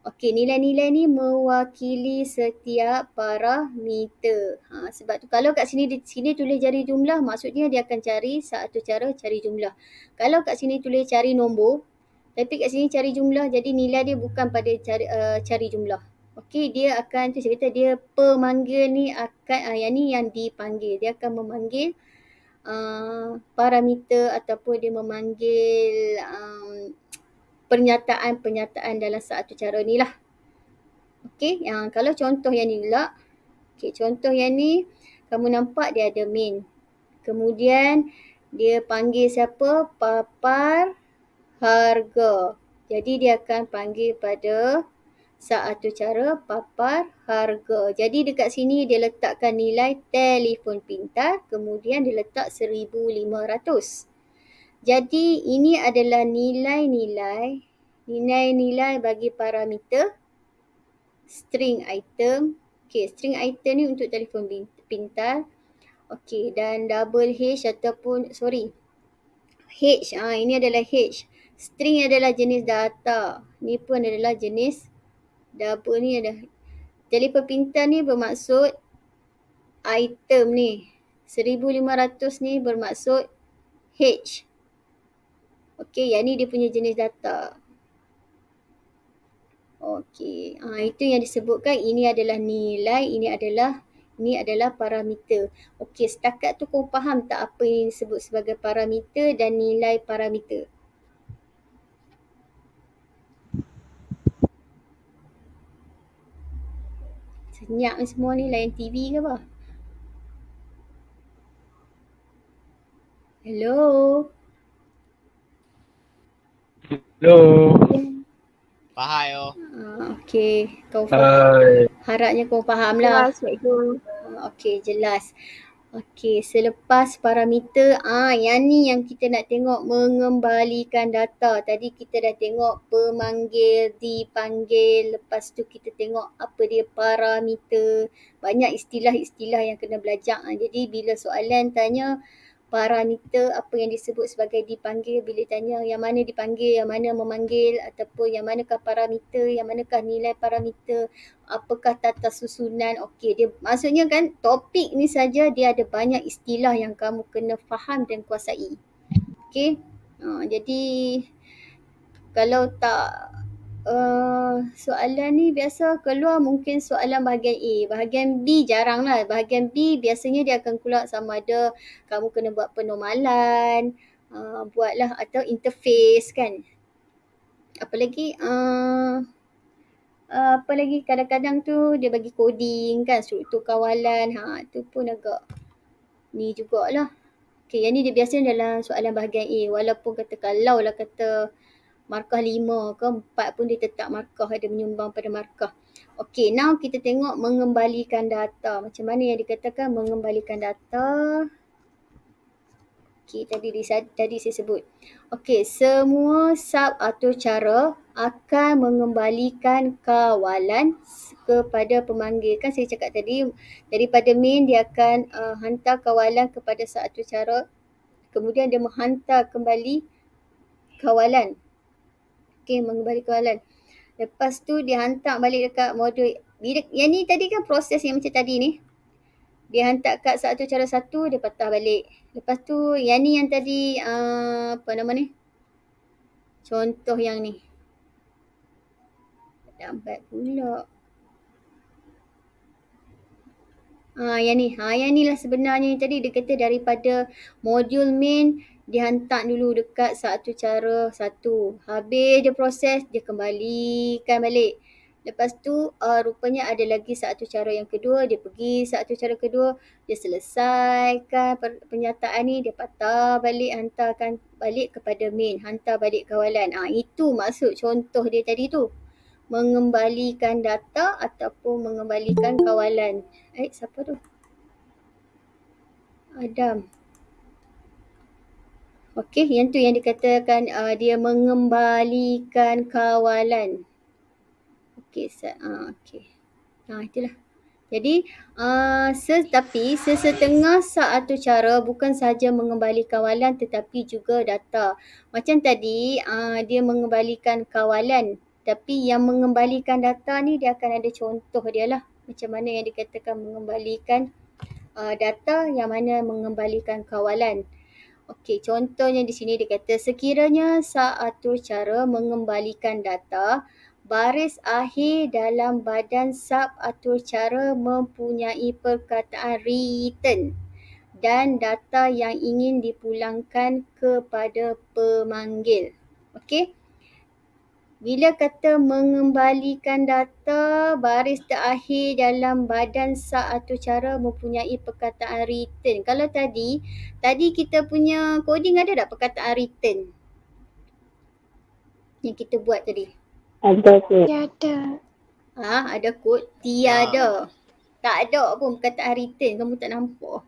Okey, nilai-nilai ni mewakili setiap parameter. Sebab tu kalau kat sini di sini tulis jari jumlah, maksudnya dia akan cari satu cara cari jumlah. Kalau kat sini tulis cari nombor, tapi kat sini cari jumlah, jadi nilai dia bukan pada cari jumlah. Okey, dia akan tu saya kata dia pemanggil ni akan yang ni yang dipanggil. Dia akan memanggil parameter ataupun dia memanggil pernyataan-pernyataan dalam satu cara ni lah. Okey, kalau contoh yang ni pula. Okey, contoh yang ni kamu nampak dia ada main. Kemudian dia panggil siapa? Papar harga. Jadi dia akan panggil pada satu cara papar harga. Jadi dekat sini dia letakkan nilai telefon pintar, kemudian dia letak 1,500. Jadi ini adalah nilai-nilai bagi parameter string item. Okey, string item ni untuk telefon pintar. Okey, dan double H ataupun H, ini adalah H. String adalah jenis data. Ni pun adalah jenis double ni ada. Telefon pintar ni bermaksud item ni. 1,500 ni bermaksud H. Okey, yang ni dia punya jenis data. Okey, itu yang disebutkan ini adalah nilai, ini adalah parameter. Okey, setakat tu kau faham tak apa yang disebut sebagai parameter dan nilai parameter? Senyap ni semua ni, layan TV ke apa? Hello? Hello. Faham yo. Okey, kau faham. Harapnya kau faham lah. Jelas, Cikgu. Okey, jelas. Okey, selepas parameter, yang ni yang kita nak tengok mengembalikan data. Tadi kita dah tengok pemanggil, dipanggil, lepas tu kita tengok apa dia parameter. Banyak istilah-istilah yang kena belajar. Jadi bila soalan tanya parameter, apa yang disebut sebagai dipanggil, bila tanya yang mana dipanggil, yang mana memanggil, ataupun yang manakah parameter, yang manakah nilai parameter, apakah tata susunan. Okey, dia maksudnya kan topik ni saja dia ada banyak istilah yang kamu kena faham dan kuasai. Okey. Jadi kalau tak soalan ni biasa keluar mungkin soalan bahagian A. Bahagian B jarang lah. Bahagian B biasanya dia akan keluar sama ada kamu kena buat penormalan, buatlah atau interface kan. Apalagi kadang-kadang tu dia bagi coding kan, struktur kawalan. Tu pun agak ni jugalah. Okey, yang ni dia biasanya dalam soalan bahagian A. Walaupun kalau lah kata markah 5 ke 4 pun dia tetap markah, ada menyumbang pada markah. Okey, now kita tengok mengembalikan data. Macam mana yang dikatakan mengembalikan data? Okey, tadi saya sebut. Okey, semua sub atau cara akan mengembalikan kawalan kepada pemanggil. Kan saya cakap tadi, daripada main dia akan hantar kawalan kepada satu cara. Kemudian dia menghantar kembali kawalan. Okey, mengembali kawalan. Lepas tu dia hantar balik dekat modul. Yang ni tadi kan proses yang macam tadi ni. Dia hantar kat satu cara satu, dia patah balik. Lepas tu yang ni yang tadi apa nama ni? Contoh yang ni. Lambat pula. Yang ni lah sebenarnya tadi dia kata daripada modul main dia hantar dulu dekat satu cara satu. Habis dia proses, dia kembalikan balik. Lepas tu rupanya ada lagi satu cara yang kedua, dia pergi satu cara kedua, dia selesaikan pernyataan ni, dia patah balik, hantarkan balik kepada main, hantar balik kawalan. Itu maksud contoh dia tadi tu. Mengembalikan data ataupun mengembalikan kawalan. Siapa tu? Adam. Okey, yang tu yang dikatakan dia mengembalikan kawalan. Okey, okey. Itulah. Jadi tapi sesetengah satu cara bukan sahaja mengembali kawalan tetapi juga data. Macam tadi dia mengembalikan kawalan, tapi yang mengembalikan data ni dia akan ada contoh dia lah. Macam mana yang dikatakan mengembalikan data, yang mana mengembalikan kawalan. Okey, contohnya di sini dia kata sekiranya satu cara mengembalikan data, baris akhir dalam badan subatur cara mempunyai perkataan return dan data yang ingin dipulangkan kepada pemanggil. Okey. Bila kata mengembalikan data, baris terakhir dalam badan satu cara mempunyai perkataan return. Kalau tadi kita punya coding ada tak perkataan return yang kita buat tadi? Ada kot. Dia ada. Ada kod? Tiada. Tak ada pun perkataan return, kamu tak nampak.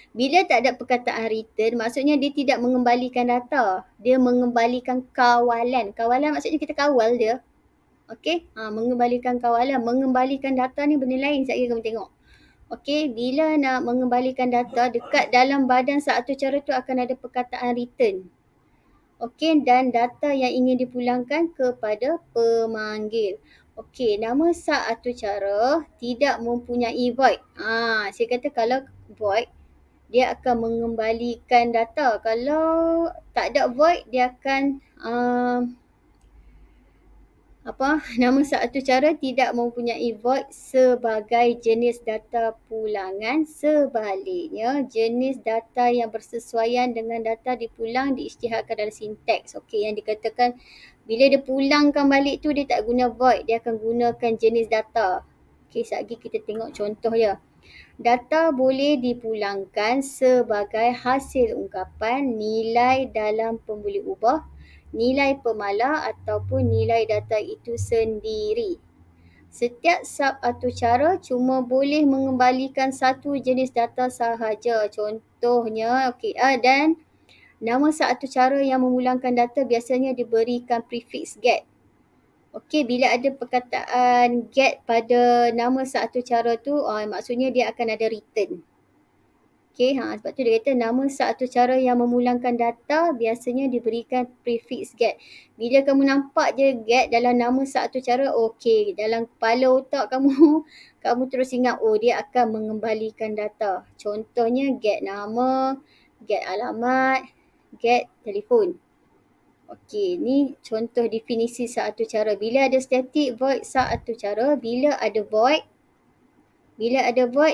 Bila tak ada perkataan return, maksudnya dia tidak mengembalikan data. Dia mengembalikan kawalan. Kawalan maksudnya kita kawal dia. Okey, mengembalikan kawalan. Mengembalikan data ni benda lain, sekejap kamu tengok. Okey, bila nak mengembalikan data, dekat dalam badan satu cara tu akan ada perkataan return. Okey, dan data yang ingin dipulangkan kepada pemanggil. Okey, nama satu cara tidak mempunyai void. Saya kata kalau void, dia akan mengembalikan data. Kalau tak ada void, dia akan nama satu cara tidak mempunyai void sebagai jenis data pulangan. Sebaliknya, jenis data yang bersesuaian dengan data dipulang diisytiharkan dalam sinteks. Okey, yang dikatakan bila dia pulangkan balik tu dia tak guna void, dia akan gunakan jenis data. Okey, sekejap lagi kita tengok contoh dia. Data boleh dipulangkan sebagai hasil ungkapan nilai dalam pembuli ubah, nilai pemalah ataupun nilai data itu sendiri. Setiap satu cara cuma boleh mengembalikan satu jenis data sahaja. Contohnya, dan nama satu cara yang memulangkan data biasanya diberikan prefix get. Okey, bila ada perkataan get pada nama satu cara tu, maksudnya dia akan ada return. Okey, sebab tu dia kata nama satu cara yang memulangkan data biasanya diberikan prefix get. Bila kamu nampak je get dalam nama satu cara, okey, dalam kepala otak kamu, kamu terus ingat, dia akan mengembalikan data. Contohnya get nama, get alamat, get telefon. Okey, ni contoh definisi satu cara. Bila ada static void satu cara, bila ada void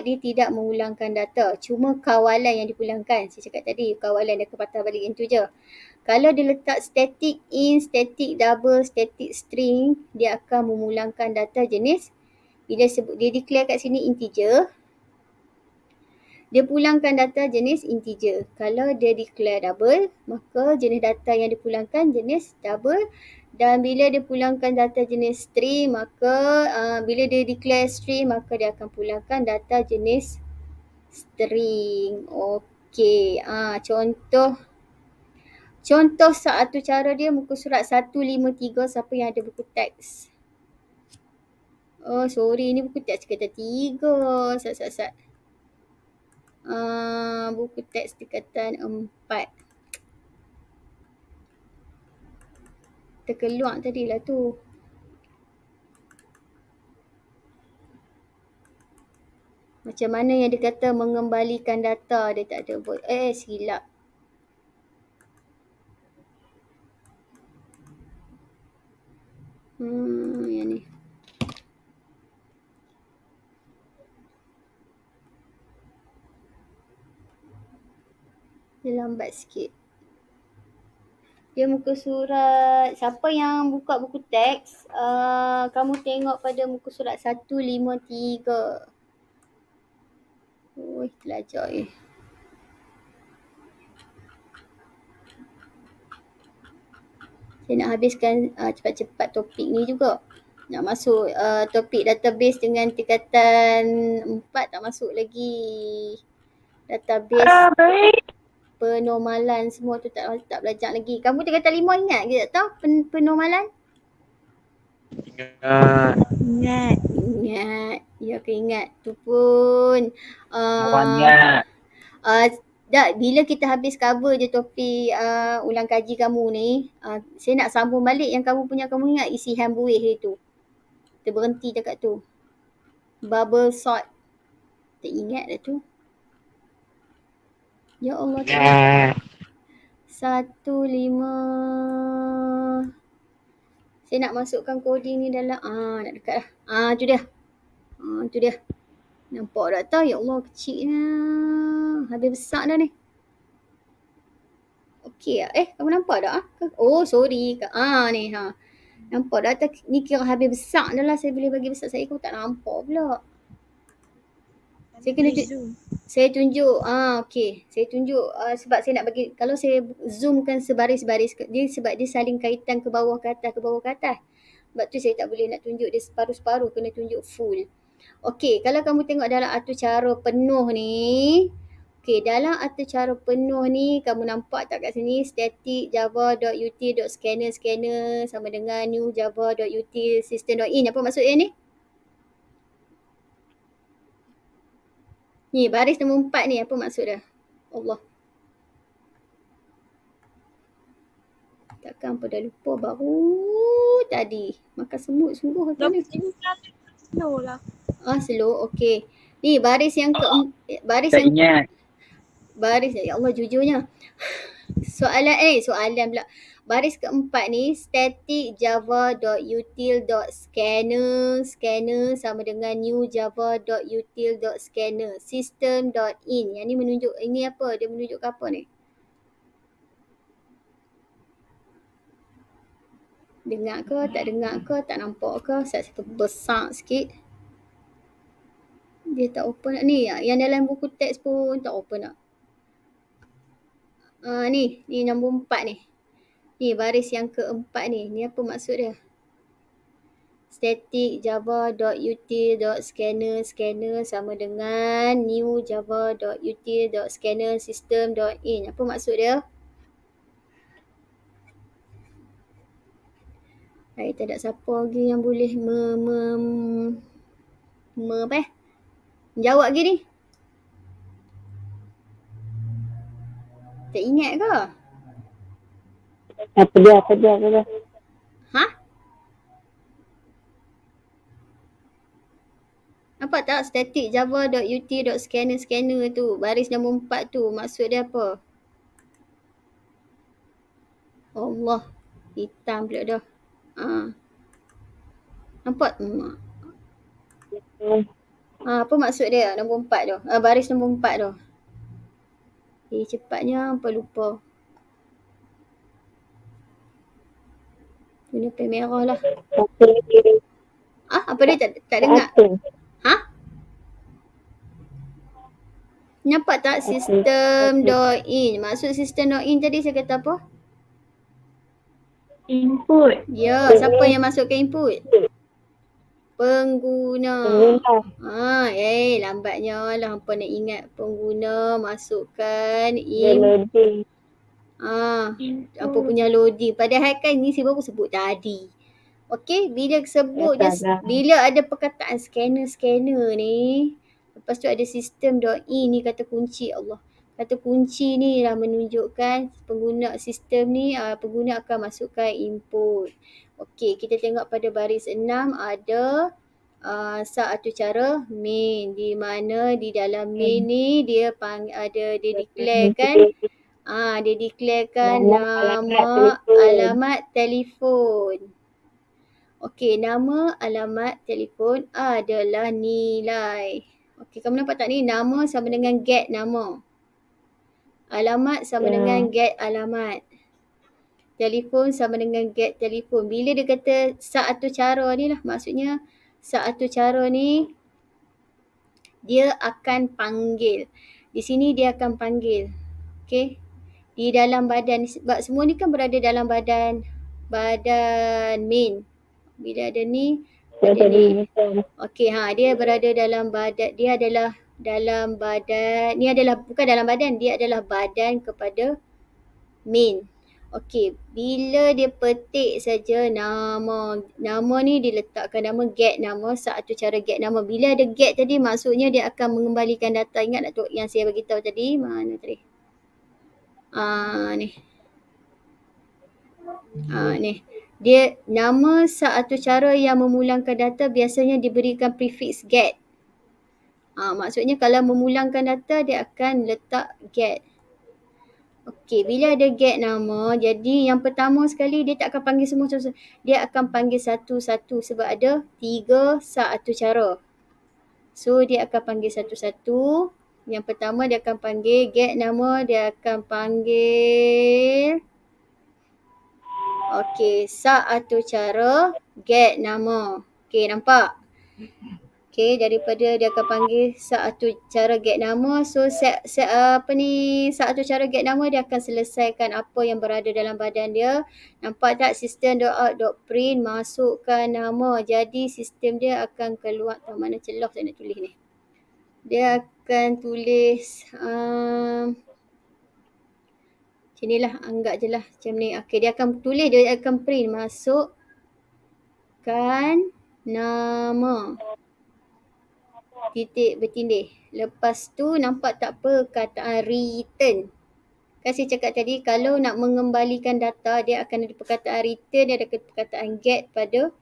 dia tidak mengulangkan data. Cuma kawalan yang dipulangkan. Saya cakap tadi kawalan dia patah balik yang tu je. Kalau dia letak static in, static double, static string, dia akan memulangkan data jenis. Bila dia declare kat sini integer, dia pulangkan data jenis integer. Kalau dia declare double, maka jenis data yang dipulangkan jenis double. Dan bila dia pulangkan data jenis string, maka bila dia declare string, maka dia akan pulangkan data jenis string. Okey, contoh satu cara dia muka surat 153. Siapa yang ada buku teks? Sorry, ni buku teks kata 3. Sat. Buku teks tingkatan 4. Terkeluar tadilah tu. Macam mana yang dia kata mengembalikan data, dia tak ada void. Silap. Yang ni. Dia lambat sikit. Dia muka surat, siapa yang buka buku teks, kamu tengok pada muka surat 153. Terlajar Saya nak habiskan cepat-cepat topik ni juga. Nak masuk topik database dengan tingkatan 4 tak masuk lagi. Database penormalan semua tu tak belajar lagi. Kamu tingkatan 5 ingat ke tak tahu penormalan? Ingat. ingat. Ya, aku ingat. Tu pun. Awalnya. Bila kita habis cover je topik ulang kaji kamu ni, saya nak sambung balik yang kamu ingat isihan buih itu. Kita berhenti dekat tu. Bubble sort. Tak ingat dah tu. Ya Allah. Ya. 15. Saya nak masukkan coding ni dalam, nak dekat lah. Tu dia. Tu dia. Nampak tak tahu? Ya Allah, kecilnya. Habis besar dah ni. Okey lah. Kamu nampak tak? Oh, sorry. Ni. Nampak tak? Ni kira habis besar dah lah. Saya boleh bagi besar. Saya kau tak nampak pula. Saya kena saya tunjuk. Okey. Saya tunjuk sebab saya nak bagi, kalau saya zoomkan sebaris-baris, sebab dia saling kaitan ke bawah ke atas, ke bawah ke atas. Sebab tu saya tak boleh nak tunjuk dia separuh-separuh, kena tunjuk full. Okey, kalau kamu tengok dalam atur cara penuh ni, dalam atur cara penuh ni, kamu nampak tak kat sini, static java.ut.scanner sama dengan new java.ut system.in. Apa maksud ni? Ni baris nombor 4 ni, apa maksud dia? Allah. Takkan apa dah lupa baru tadi. Makan semut sungguh apa ni? Slow lah. Slow. Okey. Ni baris yang baris Tak yang ingat. baris, ya Allah jujurnya. Soalan pula. Baris keempat ni, static java.util.scanner sama dengan new java.util.scanner system.in. Yang ni menunjuk, ini apa? Dia menunjuk ke apa ni? Dengar ke? Tak dengar ke? Tak nampak ke? Saya besar sikit. Dia tak open nak ni. Yang dalam buku teks pun tak open nak. Ni nombor 4 ni. Ni baris yang keempat ni. Ni apa maksud dia? Static java.util.scanner sama dengan new java.util.scanner system.in. Apa maksud dia? Tak ada siapa lagi yang boleh jawab lagi ni. Tak ingat ke? Apa dia? Nampak tak static java.ut.scanner tu, baris nombor 4 tu, maksud dia apa? Allah, hitam pula dah. Nampak? Apa maksud dia nombor 4 tu? Baris nombor 4 tu. Cepatnya apa lupa. Guna pen merah lah. Apa dia tak dengar? Nampak tak system.in? Maksud system.in tadi saya kata apa? Input. Ya, siapa yang masukkan input? Pengguna. Lambatnya lah hampa nak ingat. Pengguna masukkan apa punya loading. Padahal kan ni saya baru sebut tadi. Okey, bila sebut bila ada perkataan scanner ni, lepas tu ada system.in ni kata kunci. Allah. Kata kunci ni lah menunjukkan pengguna sistem ni, pengguna akan masukkan input. Okey, kita tengok pada baris 6 ada satu cara main, di mana di dalam main ni dia declarekan nama, alamat telefon. Okey, nama, alamat telefon adalah nilai. Okey, kamu nampak tak ni? Nama sama dengan get nama. Alamat sama dengan get alamat. Telefon sama dengan get telefon. Bila dia kata satu cara ni lah, maksudnya satu cara ni dia akan panggil. Di sini dia akan panggil. Okey. Di dalam badan, sebab semua ni kan berada dalam badan main. Bila ada ni, ada ni. Okey, dia berada dalam badan, dia adalah dalam badan, ni adalah bukan dalam badan, dia adalah badan kepada main. Okey, bila dia petik saja nama ni diletakkan nama, get nama, satu cara get nama. Bila ada get tadi maksudnya dia akan mengembalikan data. Ingat tak tu yang saya bagi tahu tadi? Mana tadi? Ni. Ni. Dia nama satu cara yang memulangkan data biasanya diberikan prefix get. Maksudnya kalau memulangkan data dia akan letak get. Okey, bila ada get nama, jadi yang pertama sekali dia tak akan panggil semua satu-satu. Dia akan panggil satu-satu sebab ada 3 satu cara. So dia akan panggil satu-satu. Yang pertama dia akan panggil get nama, dia akan panggil satu cara get nama. Okey, nampak? Okey, daripada dia akan panggil satu cara get nama. So satu cara get nama dia akan selesaikan apa yang berada dalam badan dia. Nampak tak system.out.print masukkan nama. Jadi sistem dia akan keluar. Mana celah saya nak tulis ni. Dia akan tulis macam ni lah, anggap je lah macam ni. Okey, dia akan tulis, dia akan print masukkan nama. Titik bertindih. Lepas tu nampak tak perkataan return. Kan saya cakap tadi kalau nak mengembalikan data dia akan ada perkataan return, dia ada perkataan get pada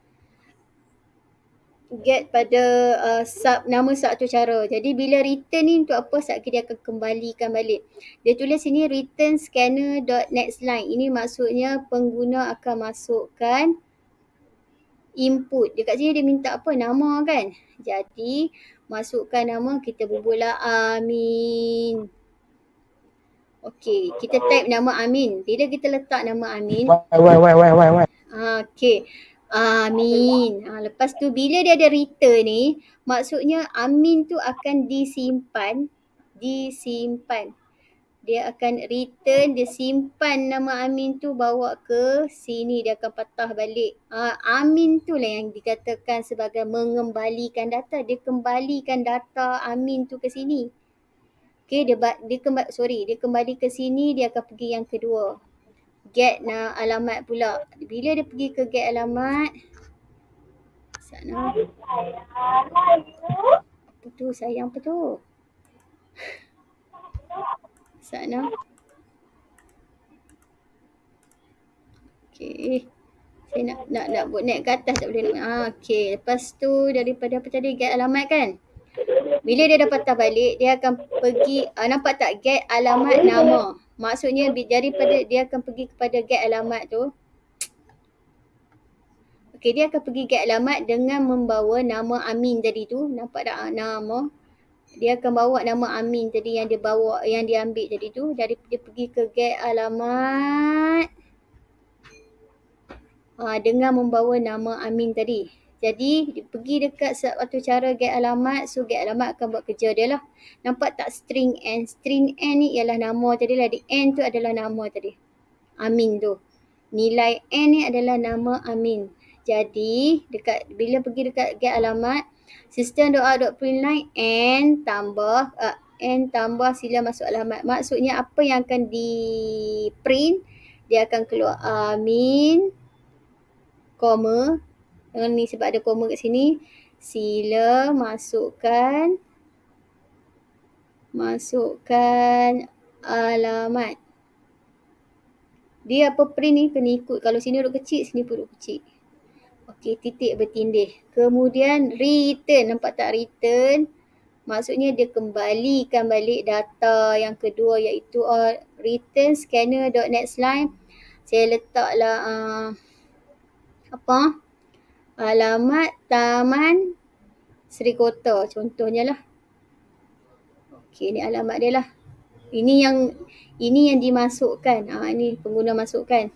nama satu cara. Jadi bila return ni untuk apa? Saat dia akan kembalikan balik. Dia tulis sini return scanner.nextLine. Ini maksudnya pengguna akan masukkan input. Dekat sini dia minta apa? Nama kan? Jadi masukkan nama, kita bubuhlah Amin. Okey, kita type nama Amin. Bila kita letak nama Amin. Okey. Amin. Lepas tu bila dia ada return ni, maksudnya Amin tu akan disimpan. Dia akan return, dia simpan nama Amin tu, bawa ke sini, dia akan patah balik. Amin tu lah yang dikatakan sebagai mengembalikan data. Dia kembalikan data Amin tu ke sini. Okey, dia kembali ke sini, dia akan pergi yang kedua. Get alamat pula. Bila dia pergi ke get alamat, sana. Apa tu sayang, apa tu? Sana. Okey. Saya nak buat naik ke atas tak boleh nak. Okey, lepas tu daripada apa tadi, get alamat kan? Bila dia dah patah balik, dia akan pergi, nampak tak, get alamat nama. Maksudnya daripada dia akan pergi kepada get alamat tu. Okey, dia akan pergi get alamat dengan membawa nama Amin tadi tu. Nampak tak nama? Dia akan bawa nama Amin tadi yang dia bawa, yang dia ambil tadi tu. Dari dia pergi ke get alamat. Dengan membawa nama Amin tadi. Jadi dia pergi dekat satu cara get alamat. So get alamat akan buat kerja dia lah. Nampak tak string n? String n ni ialah nama tadi lah. Di n tu adalah nama tadi. Amin tu. Nilai n ni adalah nama Amin. Jadi bila pergi dekat get alamat, system.out.println n tambah sila masuk alamat. Maksudnya apa yang akan di print, dia akan keluar Amin, koma, ni sebab ada koma kat sini, sila masukkan alamat. Dia apa print ni kena ikut. Kalau sini huruf kecil, sini huruf kecil. Okey, titik bertindih. Kemudian return. Nampak tak return? Maksudnya dia kembalikan balik data yang kedua iaitu return scanner.nextLine. Saya letaklah alamat Taman Sri Kota contohnya lah. Okey, ni alamat dia lah. Ini yang dimasukkan. Ini pengguna masukkan.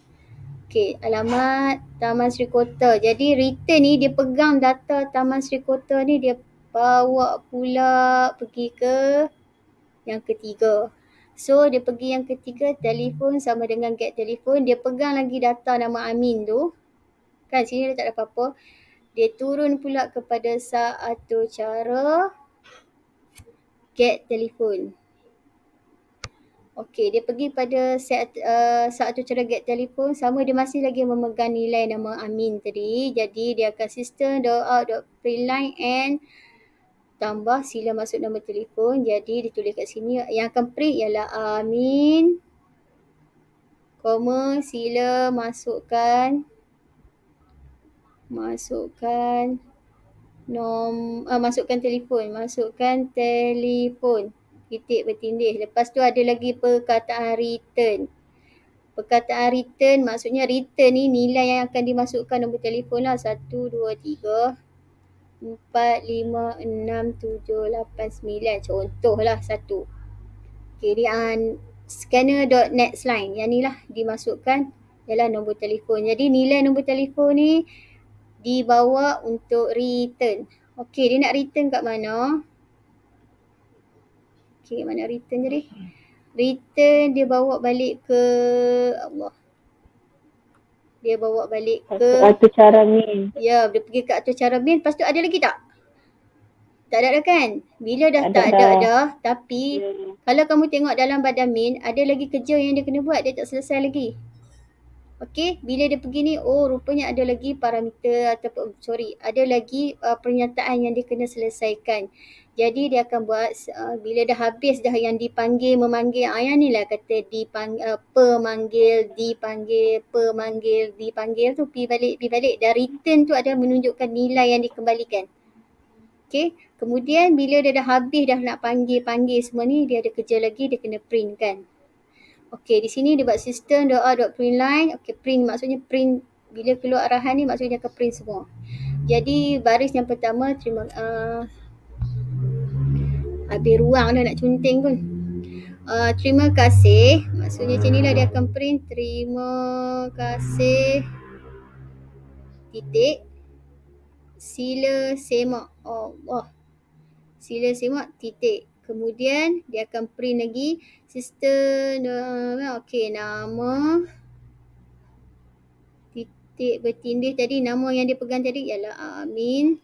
Okey, alamat Taman Sri Kota. Jadi return ni dia pegang data Taman Sri Kota ni, dia bawa pula pergi ke yang ketiga. So dia pergi yang ketiga, telefon sama dengan get telefon. Dia pegang lagi data nama Amin tu. Kan sini dia tak ada apa-apa. Dia turun pula kepada satu cara get telefon. Okey, dia pergi pada saat atau cara get telefon, sama dia masih lagi memegang nilai nama Amin tadi. Jadi dia akan system.out.println and tambah sila masuk nombor telefon. Jadi ditulis kat sini yang akan print ialah Amin, sila masukkan telefon, titik bertindih. Lepas tu ada lagi perkataan return. Perkataan return maksudnya return ni nilai yang akan dimasukkan nombor telefon lah. 1, 2, 3, 4, 5, 6, 7, 8, 9. Contohlah 1. Okay, ni scanner.nextline. Yang ni lah dimasukkan ialah nombor telefon. Jadi nilai nombor telefon ni dibawa untuk return. Okey, dia nak return kat mana? Okey, mana return jadi? Return dia bawa balik ke dia bawa balik ke Atau cara min. ya, dia pergi ke atau cara bin. Lepas tu ada lagi tak? Tak ada dah kan? Bila dah Tak tak ada ada dah. dah, tapi kalau kamu tengok dalam badan min, ada lagi kerja yang dia kena buat, dia tak selesai lagi. Okey, bila dia pergi ni, rupanya ada lagi parameter ataupun ada lagi pernyataan yang dia kena selesaikan. Jadi dia akan buat bila dah habis dah yang dipanggil, memanggil, yang ni lah kata pemanggil, dipanggil tu pi balik. Dan return tu ada menunjukkan nilai yang dikembalikan. Okey, kemudian bila dia dah habis dah nak panggil semua ni, dia ada kerja lagi, dia kena print kan. Okey, di sini dia buat system.out.println. Okey, print maksudnya print bila keluar arahan ni maksudnya dia akan print semua. Jadi baris yang pertama habis ruang dah nak cunting pun. Terima kasih. Maksudnya macam ni lah dia akan print terima kasih titik sila semak. Sila semak titik. Kemudian dia akan print lagi sistem nama titik bertindih tadi, nama yang dia pegang tadi ialah Amin.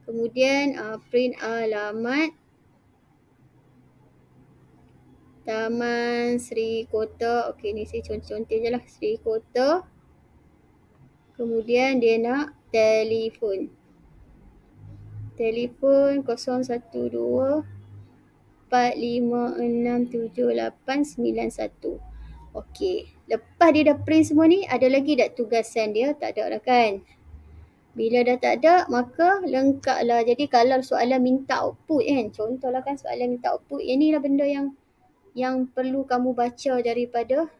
Kemudian print alamat Taman Sri Kota. Okey, ni saya contoh je lah, Sri Kota. Kemudian dia nak telefon 012 4567891. Okey, lepas dia dah print semua ni, ada lagi tak tugasan dia? Tak ada dah kan? Bila dah tak ada, maka lengkaplah. Jadi kalau soalan minta output kan, contohlah kan soalan minta output, inilah benda yang perlu kamu baca daripada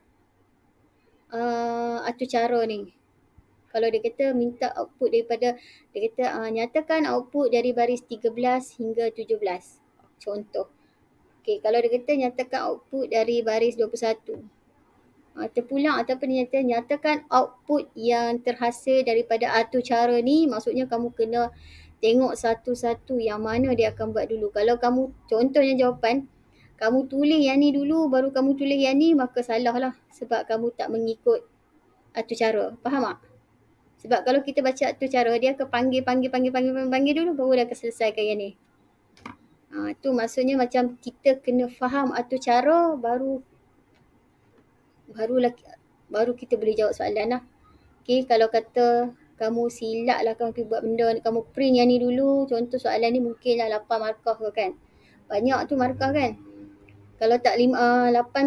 atur cara ni. Kalau dia kata minta output daripada, dia kata nyatakan output dari baris 13 hingga 17. Contoh. Okey, kalau dia kata nyatakan output dari baris 21. Terpulang ataupun nyatakan output yang terhasil daripada atur cara ni, maksudnya kamu kena tengok satu-satu yang mana dia akan buat dulu. Kalau kamu, contohnya jawapan, kamu tulis yang ni dulu, baru kamu tulis yang ni, maka salah lah. Sebab kamu tak mengikut atur cara. Faham tak? Sebab kalau kita baca atur cara, dia akan panggil dulu, baru dia akan selesaikan yang ni. Tu maksudnya macam kita kena faham atur cara, baru kita boleh jawab soalan lah. Okay, kalau kata kamu silap lah, kamu pergi buat benda, kamu print yang ni dulu, contoh soalan ni mungkin lah 8 markah ke kan. Banyak tu markah kan. Kalau tak 8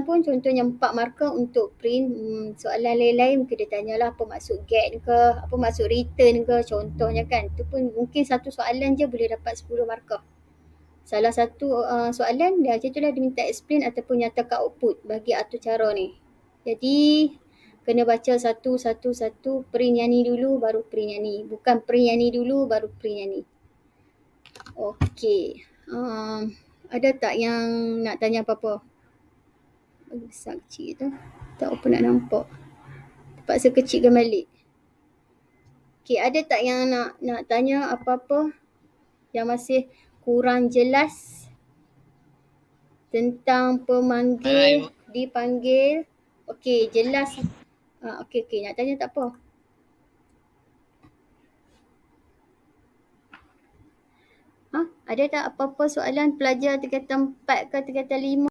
pun, contohnya 4 markah untuk print. Soalan lain-lain mungkin dia tanyalah apa maksud get ke, apa maksud return ke, contohnya kan. Tu pun mungkin satu soalan je boleh dapat 10 markah. Salah satu soalan dia macam tu lah, dia minta explain ataupun nyatakan output bagi atur cara ni. Jadi kena baca satu, print yang ni dulu baru print yang ni. Bukan print yang ni dulu baru print yang ni. Okey. Ada tak yang nak tanya apa-apa? Besar kecil tu. Tak apa nak nampak. Terpaksa kecilkan balik. Okey, ada tak yang nak tanya apa-apa yang masih kurang jelas tentang pemanggil, dipanggil? Okey, jelas. Okey, nak tanya tak apa. Ada tak apa-apa soalan pelajar tingkatan 4 ke tingkatan 5?